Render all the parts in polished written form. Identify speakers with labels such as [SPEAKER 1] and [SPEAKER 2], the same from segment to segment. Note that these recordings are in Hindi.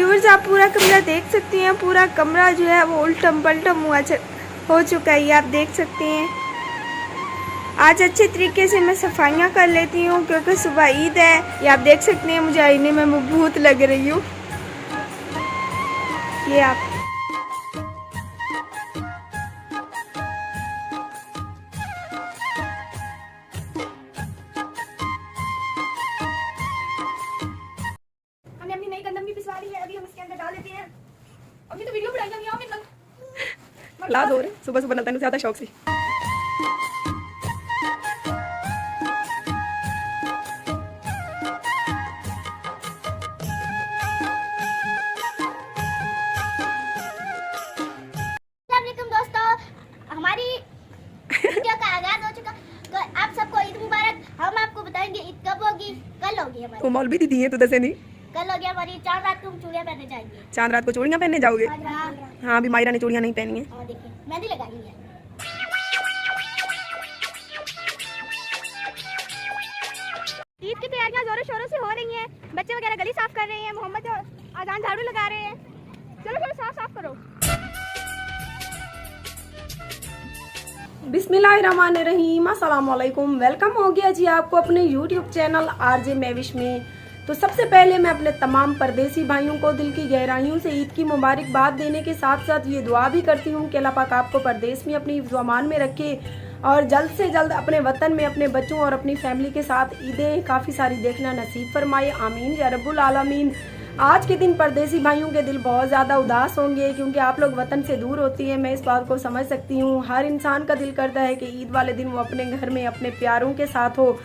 [SPEAKER 1] व्यूअर्स आप पूरा कमरा देख सकती हैं। पूरा कमरा जो है वो उल्टम पल्टम हो चुका है, ये आप देख सकते हैं। आज अच्छे तरीके से मैं सफाइयाँ कर लेती हूँ क्योंकि सुबह ईद है। ये आप देख सकते हैं, मुझे आईने में भूत लग रही हूँ। ये आप
[SPEAKER 2] हमने अपनी नई गंदम भी पिसवा ली है, अभी हम इसके अंदर डाल देते हैं। अभी तो वीडियो बनाई जानी है,
[SPEAKER 3] ला दो रे सुबह सुबह नतन ज्यादा शौक से।
[SPEAKER 2] दोस्तों, हमारी वीडियो का आगाज हो चुका। तो आप सबको ईद मुबारक। हम आपको बताएंगे ईद कब होगी। कल होगी हमारी।
[SPEAKER 3] वो मौलवी दीदी है तो दसे नहीं।
[SPEAKER 2] कल होगी हमारी। चांद रात को हम चूड़ियां पहनने जाएंगे।
[SPEAKER 3] चांद रात को चूड़ियां पहनने जाओगे?
[SPEAKER 2] हाँ,
[SPEAKER 3] हाँ अभी मायरा ने चूड़ियां नहीं पहनी है।
[SPEAKER 2] और देखिए मेहंदी लगाई है। ईद की तैयारियां जोरों शोरों से हो रही हैं। बच्चे वगैरह गली साफ कर रहे हैं। मोहम्मद आजान झाड़ू लगा रहे हैं। चलो चलो साफ करो।
[SPEAKER 3] बिस्मिल्लाहिर्रहमानिर्रहीम, अस्सलाम वालेकुम। वेलकम हो गया जी आपको अपने यूट्यूब चैनल आरजे महविश में। तो सबसे पहले मैं अपने तमाम परदेसी भाइयों को दिल की गहराइयों से ईद की मुबारकबाद देने के साथ साथ ये दुआ भी करती हूँ कि अल्लाह पाक आपको परदेश में अपनी ज़ुबान में रखे और जल्द से जल्द अपने वतन में अपने बच्चों और अपनी फैमिली के साथ ईदें काफ़ी सारी देखना नसीब फरमाए। आमीन या रब्बुल आलमीन। आज के दिन परदेसी भाइयों के दिल बहुत ज़्यादा उदास होंगे क्योंकि आप लोग वतन से दूर होती हैं। मैं इस बात को समझ सकती हूँ। हर इंसान का दिल करता है कि ईद वाले दिन वो अपने घर में अपने प्यारों के साथ हो,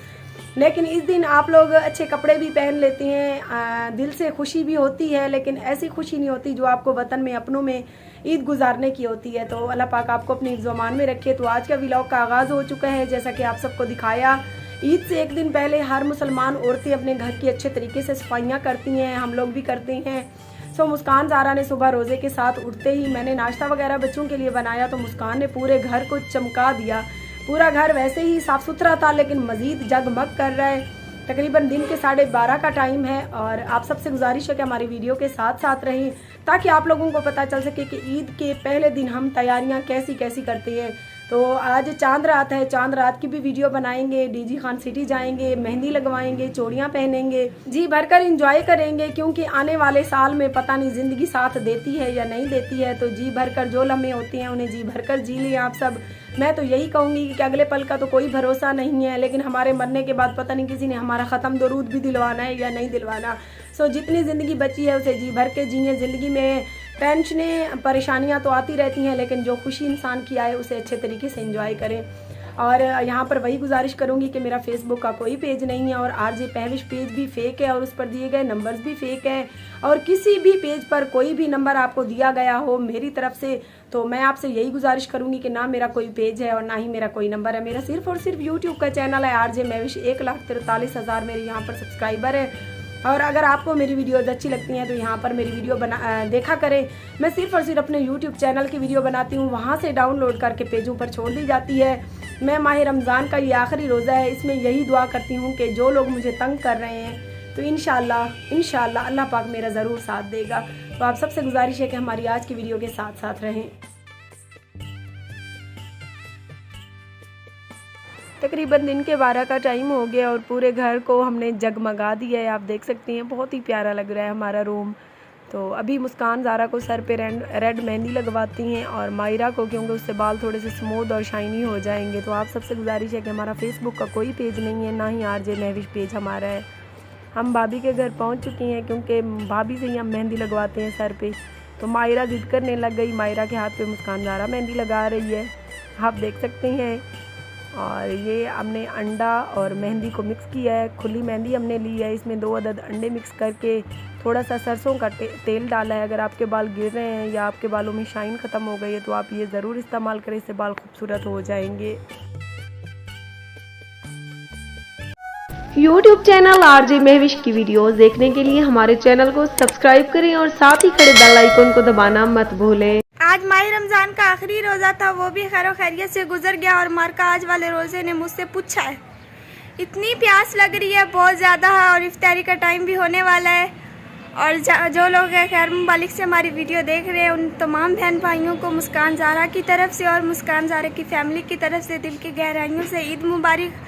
[SPEAKER 3] लेकिन इस दिन आप लोग अच्छे कपड़े भी पहन लेते हैं, दिल से खुशी भी होती है, लेकिन ऐसी खुशी नहीं होती जो आपको वतन में अपनों में ईद गुजारने की होती है। तो अल्लाह पाक आपको अपनी ज़ुबान में रखे। तो आज का व्लॉग का आगाज़ हो चुका है। जैसा कि आप सबको दिखाया, ईद से एक दिन पहले हर मुसलमान औरतें अपने घर की अच्छे तरीके से सफाइयाँ करती हैं, हम लोग भी करते हैं। सो मुस्कान ज़ारा ने सुबह रोज़े के साथ उठते ही मैंने नाश्ता वगैरह बच्चों के लिए बनाया तो मुस्कान ने पूरे घर को चमका दिया। पूरा घर वैसे ही साफ़ सुथरा था लेकिन मज़ीद जगमग कर रहा है। तकरीबन दिन के 12:30 का टाइम है और आप सबसे गुजारिश है कि हमारी वीडियो के साथ साथ रहें ताकि आप लोगों को पता चल सके कि ईद के पहले दिन हम तैयारियां कैसी कैसी करते हैं। तो आज चांद रात है, चांद रात की भी वीडियो बनाएंगे, डीजी खान सिटी जाएंगे, मेहंदी लगवाएंगे, चूड़ियां पहनेंगे, जी भरकर इंजॉय करेंगे क्योंकि आने वाले साल में पता नहीं ज़िंदगी साथ देती है या नहीं देती है। तो जी भरकर जो लम्हे होते हैं उन्हें जी भरकर जी लें आप सब। मैं तो यही कहूँगी कि अगले पल का तो कोई भरोसा नहीं है, लेकिन हमारे मरने के बाद पता नहीं किसी ने हमारा ख़त्म दरूद भी दिलवाना है या नहीं दिलवाना। सो जितनी ज़िंदगी बची है उसे जी भर के जिए। ज़िंदगी में टेंशनें परेशानियां तो आती रहती हैं, लेकिन जो खुशी इंसान की आए उसे अच्छे तरीके से एंजॉय करें। और यहाँ पर वही गुजारिश करूँगी कि मेरा फेसबुक का कोई पेज नहीं है और आरजे महविश पेज भी फेक है और उस पर दिए गए नंबर्स भी फेक हैं। और किसी भी पेज पर कोई भी नंबर आपको दिया गया हो मेरी तरफ से तो मैं आपसे यही गुजारिश करूँगी कि ना मेरा कोई पेज है और ना ही मेरा कोई नंबर है। मेरा सिर्फ और सिर्फ यूट्यूब का चैनल है आरजे महविश। 1,43,000 मेरे यहाँ पर सब्सक्राइबर है। और अगर आपको मेरी वीडियोज़ अच्छी लगती हैं तो यहाँ पर मेरी वीडियो देखा करें। मैं सिर्फ और सिर्फ अपने यूट्यूब चैनल की वीडियो बनाती हूँ, वहाँ से डाउनलोड करके पेजों पर छोड़ दी जाती है। मैं माह रमज़ान का ये आखिरी रोज़ा है, इसमें यही दुआ करती हूँ कि जो लोग मुझे तंग कर रहे हैं तो इंशाल्लाह अल्लाह पाक मेरा ज़रूर साथ देगा। तो आप सबसे गुजारिश है कि हमारी आज की वीडियो के साथ साथ रहें। तकरीबन दिन के 12 का टाइम हो गया और पूरे घर को हमने जगमगा दिया है। आप देख सकती हैं बहुत ही प्यारा लग रहा है हमारा रूम। तो अभी मुस्कान ज़ारा को सर पे रेड मेहंदी लगवाती हैं और मायरा को, क्योंकि उससे बाल थोड़े से स्मूथ और शाइनी हो जाएंगे। तो आप सबसे गुजारिश है कि हमारा फेसबुक का कोई पेज नहीं है, ना ही आरजे महविश पेज हमारा है। हम भाभी के घर पहुँच चुकी हैं क्योंकि भाभी से ही हम मेहंदी लगवाते हैं सर पे। तो मायरा ज़िद करने लग गई, मायरा के हाथ पे मुस्कान ज़ारा मेहंदी लगा रही है, आप देख सकते हैं। और ये हमने अंडा और मेहंदी को मिक्स किया है, खुली मेहंदी हमने ली है। इसमें 2 अदद अंडे मिक्स करके थोड़ा सा सरसों का तेल डाला है। अगर आपके बाल गिर रहे हैं या आपके बालों में शाइन ख़त्म हो गई है तो आप ये ज़रूर इस्तेमाल करें, इससे बाल खूबसूरत हो जाएंगे। यूट्यूब चैनल आरजे महविश की वीडियोस देखने के लिए हमारे चैनल को सब्सक्राइब करें और साथ ही खड़े बेल आइकन को दबाना मत भूलें।
[SPEAKER 1] आज माह रमज़ान का आखिरी रोज़ा था, वो भी खैर खैरियत से गुजर गया। और मार्का आज वाले रोज़े ने मुझसे पूछा है, इतनी प्यास लग रही है बहुत ज़्यादा और इफ्तारी का टाइम भी होने वाला है और जो लोग खैर मुबालिक से हमारी वीडियो देख रहे हैं उन तमाम बहन भाइयों को मुस्कान ज़ारा की तरफ से और मुस्कान ज़ारा की फैमिली की तरफ से दिल की गहराइयों से ईद मुबारक।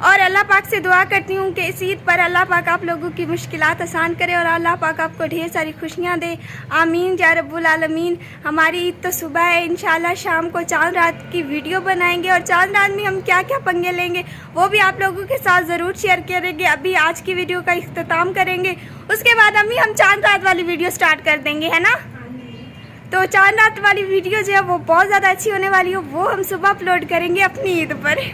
[SPEAKER 1] और अल्लाह पाक से दुआ करती हूँ कि इस ईद पर अल्लाह पाक आप लोगों की मुश्किलात आसान करे और अल्लाह पाक आपको ढेर सारी खुशियाँ दे। आमीन या रब्बुल आलमीन। हमारी ईद तो सुबह है, इंशाल्लाह शाम को चांद रात की वीडियो बनाएंगे और चांद रात में हम क्या क्या पंगे लेंगे वो भी आप लोगों के साथ ज़रूर शेयर करेंगे। अभी आज की वीडियो का इख्तिताम करेंगे, उसके बाद अम्मी हम चांद रात वाली वीडियो स्टार्ट कर देंगे, है ना। तो चांद रात वाली वीडियो जो है वो बहुत ज़्यादा अच्छी होने वाली हो, वो हम सुबह अपलोड करेंगे अपनी ईद पर।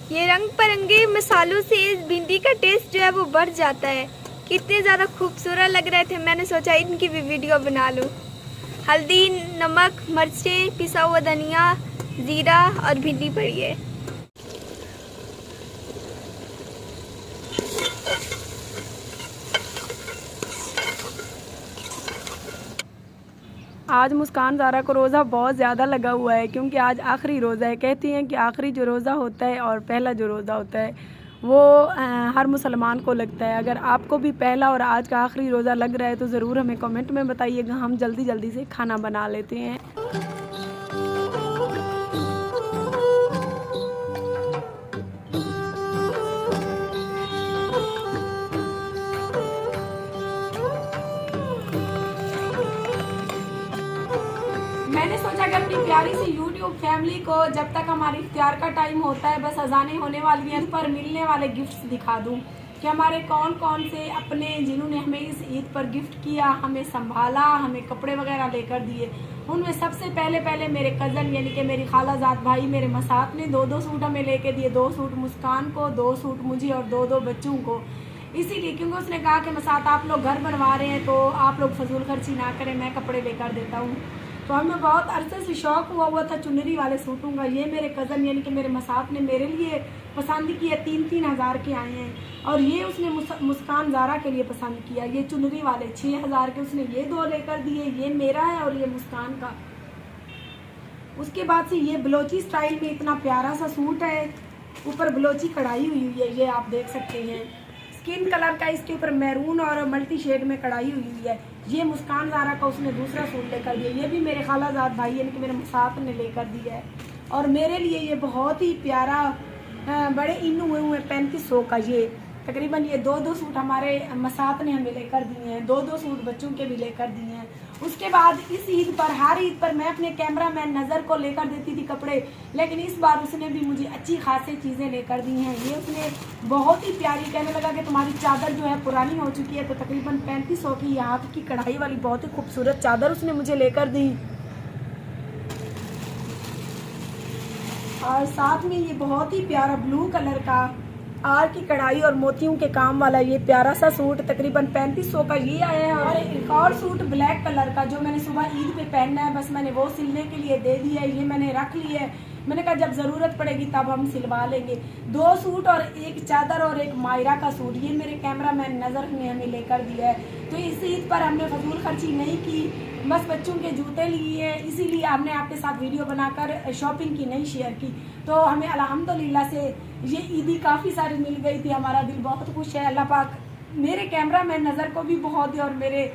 [SPEAKER 1] ये रंग बिरंगे मसालों से इस भिंडी का टेस्ट जो है वो बढ़ जाता है। कितने ज़्यादा खूबसूरत लग रहे थे, मैंने सोचा इनकी भी वीडियो बना लूँ। हल्दी, नमक, मिर्चें, पिसा हुआ धनिया, ज़ीरा और भिंडी पड़ी है।
[SPEAKER 3] आज मुस्कान ज़ारा को रोज़ा बहुत ज़्यादा लगा हुआ है क्योंकि आज आखिरी रोज़ा है। कहती हैं कि आखिरी जो रोज़ा होता है और पहला जो रोज़ा होता है वो हर मुसलमान को लगता है। अगर आपको भी पहला और आज का आखिरी रोज़ा लग रहा है तो ज़रूर हमें कमेंट में बताइएगा, हम जल्दी जल्दी से खाना बना लेते हैं। मैंने सोचा कि अपनी प्यारी सी YouTube फैमिली को जब तक हमारी इफ्तियार का टाइम होता है, बस अजानें होने वाली हैं, पर मिलने वाले गिफ्ट्स दिखा दूं कि हमारे कौन कौन से अपने जिन्होंने हमें इस ईद पर गिफ्ट किया, हमें संभाला, हमें कपड़े वगैरह लेकर दिए। उनमें सबसे पहले मेरे कज़न यानी कि मेरी खालाजाद भाई मेरे मसात ने 2-2 सूट हमें लेके दिए। 2 सूट मुस्कान को, 2 सूट मुझे और 2-2 बच्चों को। इसीलिए क्योंकि उसने कहा कि मसात आप लोग घर बनवा रहे हैं तो आप लोग फजूल खर्ची ना करें, मैं कपड़े लेकर देता हूँ। तो हमें बहुत अरसे से शौक़ हुआ था चुनरी वाले सूटों का। ये मेरे कज़न यानी कि मेरे मसात ने मेरे लिए पसंद किया, 3-3 हज़ार के आए हैं। और ये उसने मुस्कान ज़ारा के लिए पसंद किया, ये चुनरी वाले 6 हज़ार के उसने ये 2 लेकर दिए। ये मेरा है और ये मुस्कान का। उसके बाद से ये बलोची स्टाइल में इतना प्यारा सा सूट है, ऊपर बलोची कढ़ाई हुई है, ये आप देख सकते हैं। स्किन कलर का इसके ऊपर मैरून और मल्टी शेड में कढ़ाई हुई है। ये मुस्कान ज़ारा का उसने दूसरा सूट लेकर दिया। ये भी मेरे खालाजाद भाई यानी कि मेरे मसात ने लेकर दिया है। और मेरे लिए ये बहुत ही प्यारा बड़े इन हुए 3500 का, ये तकरीबन ये 2-2 सूट हमारे मसात ने हमें लेकर दिए हैं, 2-2 सूट बच्चों के भी लेकर दिए हैं। उसके बाद इस ईद पर, हर ईद पर मैं अपने कैमरामैन नज़र को लेकर देती थी कपड़े, लेकिन इस बार उसने भी मुझे अच्छी खासी चीज़ें लेकर दी हैं। ये उसने बहुत ही प्यारी, कहने लगा कि तुम्हारी चादर जो है पुरानी हो चुकी है, तो तकरीबन 3500 की हाथ की कढ़ाई वाली बहुत ही खूबसूरत चादर उसने मुझे लेकर दी। और साथ में ये बहुत ही प्यारा ब्लू कलर का आर की कढ़ाई और मोतियों के काम वाला ये प्यारा सा सूट तकरीबन 3500 का ये आया है। और एक और सूट ब्लैक कलर का जो मैंने सुबह ईद पे पहनना है, बस मैंने वो सिलने के लिए दे दिया है। ये मैंने रख लिया है, मैंने कहा जब ज़रूरत पड़ेगी तब हम सिलवा लेंगे। 2 सूट और एक चादर और एक मायरा का सूट ये मेरे कैमरामैन नज़र ने हमें लेकर दिया है। तो इस ईद पर हमने फजूल खर्ची नहीं की, बस बच्चों के जूते लिए, इसीलिए हमने आपके साथ वीडियो बनाकर शॉपिंग की नहीं शेयर की। तो हमें अल्हम्दुलिल्लाह से ये ईदी काफ़ी सारी मिल गई थी, हमारा दिल बहुत खुश है। अल्लाह पाक मेरे कैमरामैन नज़र को भी बहुत दे और मेरे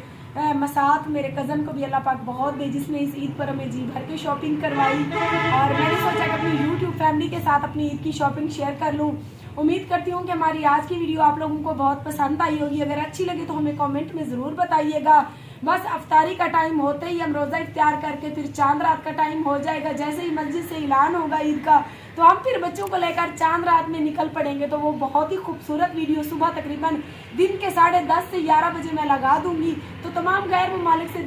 [SPEAKER 3] मसात मेरे कज़न को भी अल्लाह पाक बहुत दे, जिसने इस ईद पर हमें जी भर के शॉपिंग करवाई। और मैंने सोचा कि अपनी YouTube फैमिली के साथ अपनी ईद की शॉपिंग शेयर कर लूँ। उम्मीद करती हूँ कि हमारी आज की वीडियो आप लोगों को बहुत पसंद आई होगी। अगर अच्छी लगी तो हमें कमेंट में ज़रूर बताइएगा। बस अफ्तारी का टाइम होते ही हम रोज़ा इफ्तियार करके फिर चांद रात का टाइम हो जाएगा। जैसे ही मस्जिद से ऐलान होगा ईद का, तो हम फिर बच्चों को लेकर चांद रात में निकल पड़ेंगे। तो वो बहुत ही खूबसूरत वीडियो सुबह तकरीबन दिन के 10:30 से 11 बजे मैं लगा दूंगी। तो तमाम गैर ममालिक से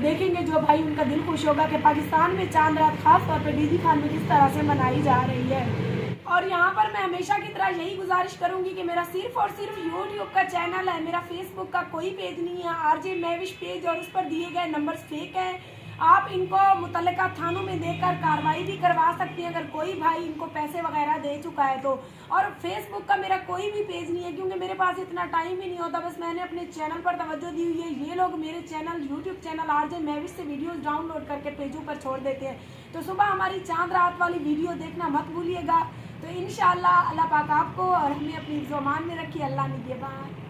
[SPEAKER 3] देखेंगे जो भाई उनका दिल खुश होगा कि पाकिस्तान में चांद रात खास तौर पर डीडी खान में किस तरह से मनाई जा रही है। और यहाँ पर मैं हमेशा की तरह यही गुजारिश करूंगी कि मेरा सिर्फ और सिर्फ YouTube का चैनल है, मेरा फेसबुक का कोई पेज नहीं है। RJ मेविश पेज और उस पर दिए गए नंबर्स फेक है। आप इनको मुतल्लिका थानों में देकर कार्रवाई भी करवा सकती हैं अगर कोई भाई इनको पैसे वगैरह दे चुका है तो। और फेसबुक का मेरा कोई भी पेज नहीं है क्योंकि मेरे पास इतना टाइम ही नहीं होता, बस मैंने अपने चैनल पर तवज्जो दी हुई है। ये लोग मेरे channel YouTube channel RJ Mahvish से वीडियोस डाउनलोड करके पेजों पर छोड़ देते हैं। तो सुबह हमारी चांद रात वाली वीडियो देखना मत भूलिएगा। तो इंशाअल्लाह अल्लाह पाक आपको और हमें अपनी ज़ुबान में रखिए। अल्लाह निगहबान।